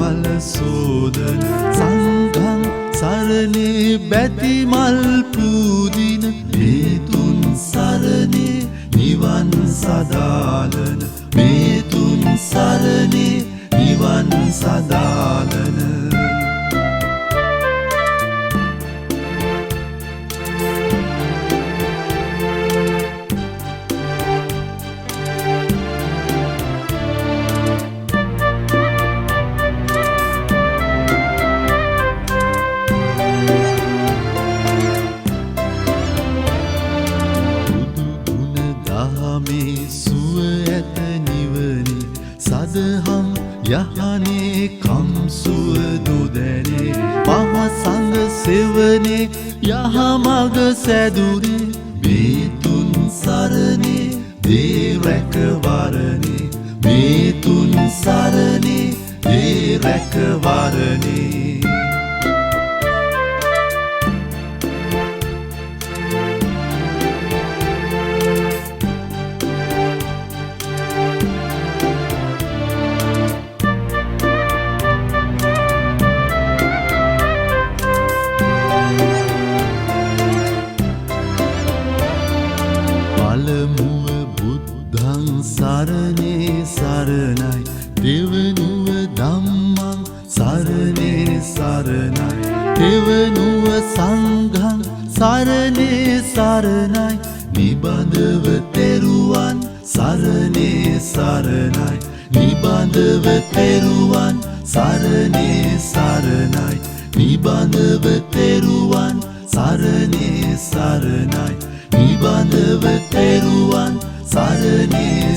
පල සෝදන සංඝං සරණේ බැතිමල් පූදින මේ තුන් සරණේ නිවන් සදාලන මේ තුන් සරණේ නිවන් සදාලන සදහම් යහනේ කම්සුව දුදැනේ මහ සංඝ සෙවනේ යහමග සැදුරේ මේ තුන් සරණේ දේ රැකවරණේ මේ තුන් සරණේ දේ රැකවරණේ පළමුව බුද්ධං සරණේ සරණයි දෙවනුව ධම්මං සරණේ සරණයි දෙවනුව සංඝං සරණේ සරණයි නිබඳව තෙරුවන් සරණේ සරණයි නිබඳව තෙරුවන් සරණේ සරණයි නිබඳව තෙරුවන් සරණේ සරණයි නිබඳව තෙරුවන් සරණේ